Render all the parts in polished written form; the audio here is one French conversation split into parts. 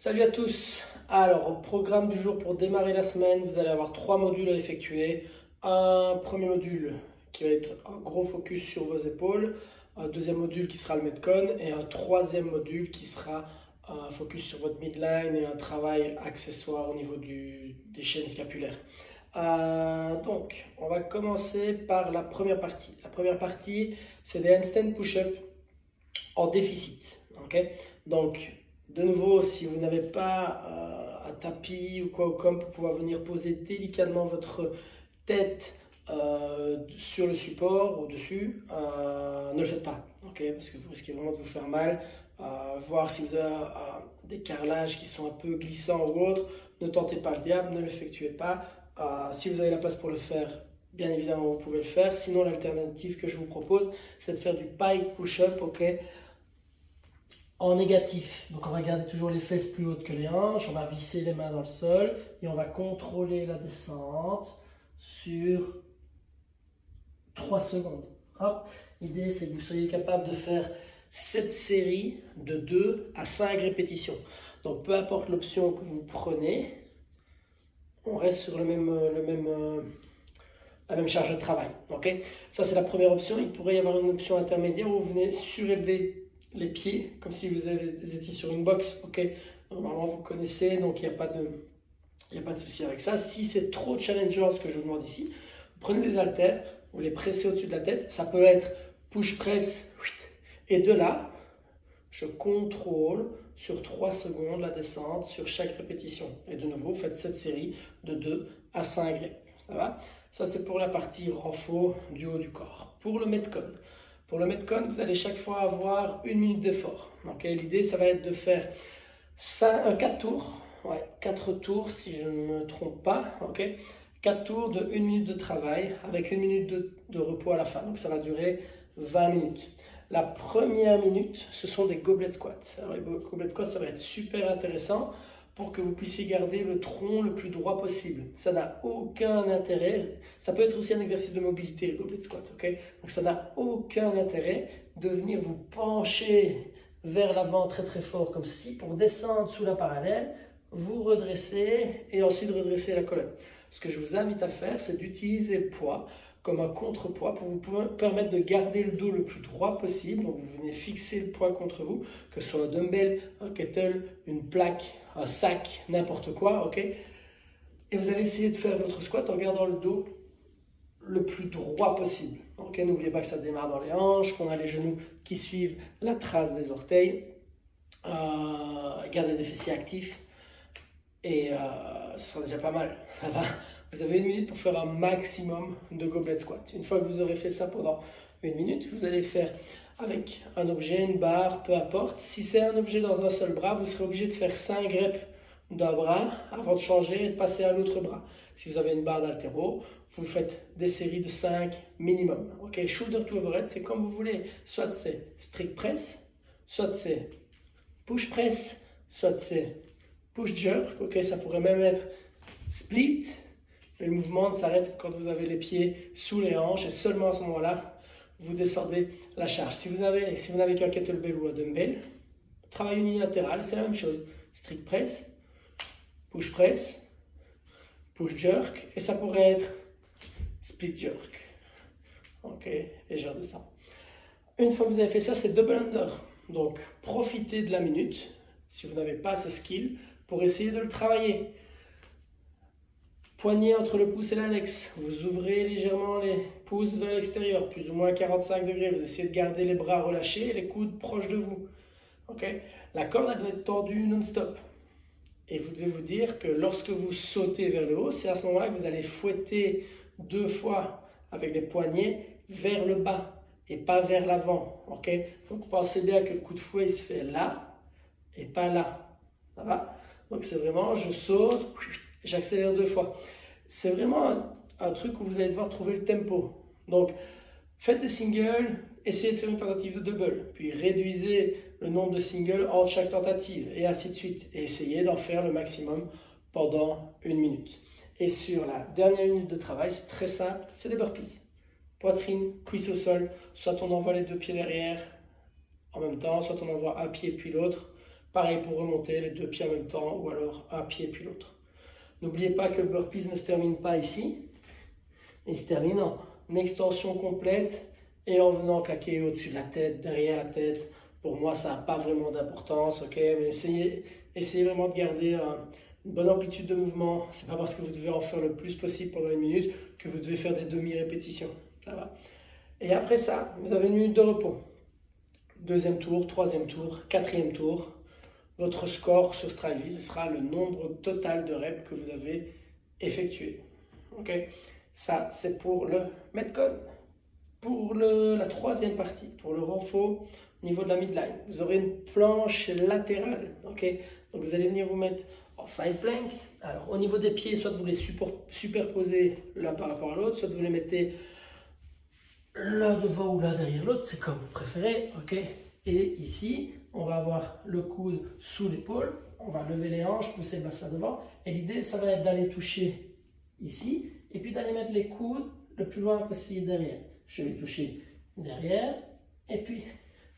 Salut à tous. Alors, au programme du jour pour démarrer la semaine, vous allez avoir trois modules à effectuer. Un premier module qui va être un gros focus sur vos épaules, un deuxième module qui sera le Metcon et un troisième module qui sera un focus sur votre midline et un travail accessoire au niveau des chaînes scapulaires. Donc, on va commencer par la première partie. La première partie, c'est des handstand push-up en déficit. Ok. Donc, de nouveau, si vous n'avez pas un tapis ou quoi ou comme pour pouvoir venir poser délicatement votre tête sur le support ou dessus, ne le faites pas, ok? Parce que vous risquez vraiment de vous faire mal. Voir si vous avez des carrelages qui sont un peu glissants ou autres, ne tentez pas le diable, ne l'effectuez pas. Si vous avez la place pour le faire, bien évidemment, vous pouvez le faire. Sinon, l'alternative que je vous propose, c'est de faire du pike push-up, ok? En négatif. Donc on va garder toujours les fesses plus hautes que les hanches, on va visser les mains dans le sol et on va contrôler la descente sur 3 secondes. L'idée c'est que vous soyez capable de faire cette série de 2 à 5 répétitions. Donc peu importe l'option que vous prenez, on reste sur la même charge de travail. Okay, ça c'est la première option. Il pourrait y avoir une option intermédiaire où vous venez surélever les pieds comme si vous étiez sur une boxe. Okay, normalement vous connaissez, donc il n'y a pas de souci avec ça. Si c'est trop challengeant ce que je vous demande ici, vous prenez des haltères, vous les pressez au-dessus de la tête. Ça peut être push-press et de là, je contrôle sur 3 secondes la descente sur chaque répétition. Et de nouveau, faites cette série de 2 à 5 reps. Ça va? Ça, c'est pour la partie renfort du haut du corps. Pour le Metcon, vous allez chaque fois avoir 1 minute d'effort. Okay? L'idée, ça va être de faire 4 tours. Ouais, 4 tours, si je ne me trompe pas. Okay? 4 tours de 1 minute de travail avec 1 minute de repos à la fin. Donc, ça va durer 20 minutes. La première minute, ce sont des goblet squats. Alors, les goblet squats, ça va être super intéressant pour que vous puissiez garder le tronc le plus droit possible. Ça n'a aucun intérêt. Ça peut être aussi un exercice de mobilité, le goblet squat. Okay? Donc, ça n'a aucun intérêt de venir vous pencher vers l'avant très très fort, comme si pour descendre sous la parallèle, vous redressez et ensuite redressez la colonne. Ce que je vous invite à faire, c'est d'utiliser le poids comme un contrepoids pour vous permettre de garder le dos le plus droit possible. Donc vous venez fixer le poids contre vous, que ce soit un dumbbell, un kettle, une plaque, un sac, n'importe quoi, ok? Et vous allez essayer de faire votre squat en gardant le dos le plus droit possible. Ok, n'oubliez pas que ça démarre dans les hanches, qu'on a les genoux qui suivent la trace des orteils. Gardez des fessiers actifs et ce sera déjà pas mal. Ça va. Vous avez 1 minute pour faire un maximum de goblet squat. Une fois que vous aurez fait ça pendant 1 minute, vous allez faire avec un objet, une barre, peu importe. Si c'est un objet dans un seul bras, vous serez obligé de faire 5 reps d'un bras avant de changer et de passer à l'autre bras. Si vous avez une barre d'haltéro, vous faites des séries de 5 minimum. Ok, shoulder to overhead, c'est comme vous voulez. Soit c'est strict press, soit c'est push press, soit c'est push jerk. Ok, ça pourrait même être split. Et le mouvement s'arrête quand vous avez les pieds sous les hanches et seulement à ce moment-là, vous descendez la charge. Si vous n'avez qu'un kettlebell ou un dumbbell, travail unilatéral, c'est la même chose. Strict press, push jerk, et ça pourrait être split jerk. Ok, et je redescends. Une fois que vous avez fait ça, c'est double under. Donc, profitez de la minute, si vous n'avez pas ce skill, pour essayer de le travailler. Poignet entre le pouce et l'index. Vous ouvrez légèrement les pouces vers l'extérieur, plus ou moins 45 degrés. Vous essayez de garder les bras relâchés et les coudes proches de vous. Okay? La corde, elle doit être tendue non-stop. Et vous devez vous dire que lorsque vous sautez vers le haut, c'est à ce moment-là que vous allez fouetter 2 fois avec les poignets vers le bas et pas vers l'avant. Okay? Donc pensez bien que le coup de fouet il se fait là et pas là. Ça va? Donc c'est vraiment, je saute, j'accélère 2 fois. C'est vraiment un truc où vous allez devoir trouver le tempo. Donc faites des singles, essayez de faire une tentative de double, puis réduisez le nombre de singles entre chaque tentative, et ainsi de suite. Et essayez d'en faire le maximum pendant 1 minute. Et sur la dernière minute de travail, c'est très simple, c'est des burpees. Poitrine, cuisse au sol, soit on envoie les 2 pieds derrière en même temps, soit on envoie un pied puis l'autre, Pareil pour remonter les deux pieds en même temps ou alors un pied puis l'autre. N'oubliez pas que le burpees ne se termine pas ici. Il se termine en extension complète et en venant claquer au-dessus de la tête, derrière la tête. Pour moi, ça n'a pas vraiment d'importance, ok? Mais essayez vraiment de garder une bonne amplitude de mouvement. C'est pas parce que vous devez en faire le plus possible pendant une minute que vous devez faire des demi-répétitions. Ça va? Et après ça, vous avez une minute de repos. Deuxième tour, troisième tour, quatrième tour. Votre score sur Strivey, ce sera le nombre total de reps que vous avez effectué. Ok? Ça, c'est pour le Metcon. Pour la troisième partie, pour le renfort au niveau de la midline, vous aurez une planche latérale. Ok? Donc vous allez venir vous mettre en side plank. Alors au niveau des pieds, soit vous les superposez l'un par rapport à l'autre, soit vous les mettez l'un devant ou l'un derrière l'autre, c'est comme vous préférez. Ok? Et ici, on va avoir le coude sous l'épaule, on va lever les hanches, pousser le bassin devant. Et l'idée, ça va être d'aller toucher ici, et puis d'aller mettre les coudes le plus loin possible derrière. Je vais toucher derrière, et puis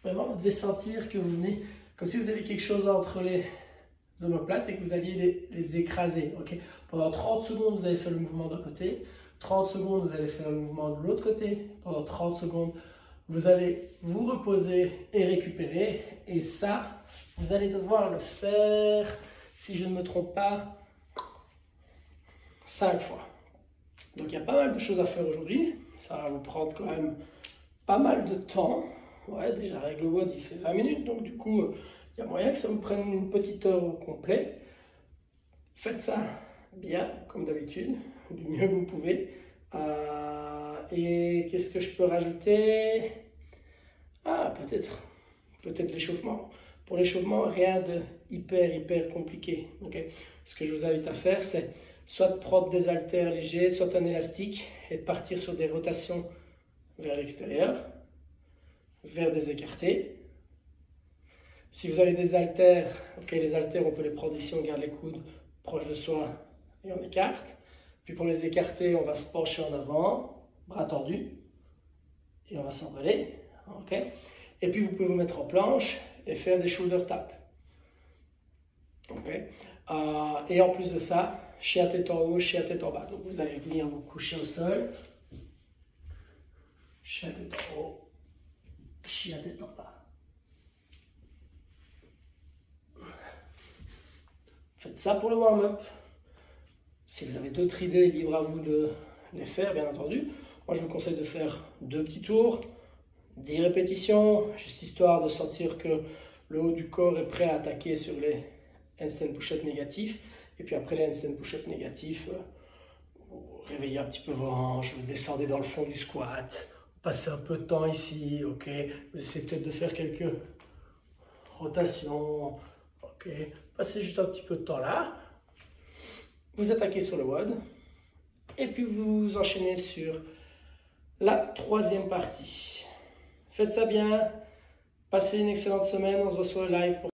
vraiment, vous devez sentir que vous venez, comme si vous avez quelque chose entre les omoplates et que vous alliez les écraser. Okay? Pendant 30 secondes, vous allez faire le mouvement d'un côté, 30 secondes, vous allez faire le mouvement de l'autre côté, pendant 30 secondes, vous allez vous reposer et récupérer. Et ça, vous allez devoir le faire, si je ne me trompe pas, 5 fois. Donc il y a pas mal de choses à faire aujourd'hui. Ça va vous prendre quand même pas mal de temps. Ouais, déjà règle WOD, il fait 20 minutes. Donc du coup, il y a moyen que ça vous prenne une petite heure au complet. Faites ça bien, comme d'habitude, du mieux que vous pouvez. Et qu'est-ce que je peux rajouter? Ah, peut-être l'échauffement. Pour l'échauffement, rien de hyper compliqué. Okay? Ce que je vous invite à faire, c'est soit de prendre des haltères légers, soit un élastique, et de partir sur des rotations vers l'extérieur, vers des écartés. Si vous avez des haltères, ok, les haltères, on peut les prendre ici, on garde les coudes proches de soi et on écarte. Puis pour les écarter, on va se pencher en avant, bras tendus, et on va s'envoler. Okay? Et puis vous pouvez vous mettre en planche et faire des shoulder taps. Okay? Et en plus de ça, chien tête en haut, chien tête en bas. Donc vous allez venir vous coucher au sol, chien tête en haut, chien tête en bas. Faites ça pour le warm-up. Si vous avez d'autres idées, libre à vous de les faire, bien entendu. Moi, je vous conseille de faire 2 petits tours, 10 répétitions, juste histoire de sentir que le haut du corps est prêt à attaquer sur les handstand push-up négatifs. Et puis après les handstand push-up négatifs, vous réveillez un petit peu vos hanches, vous descendez dans le fond du squat, vous passez un peu de temps ici, ok. Vous essayez peut-être de faire quelques rotations, ok. Passez juste un petit peu de temps là. Vous attaquez sur le WOD. Et puis vous enchaînez sur la troisième partie. Faites ça bien. Passez une excellente semaine. On se revoit live pour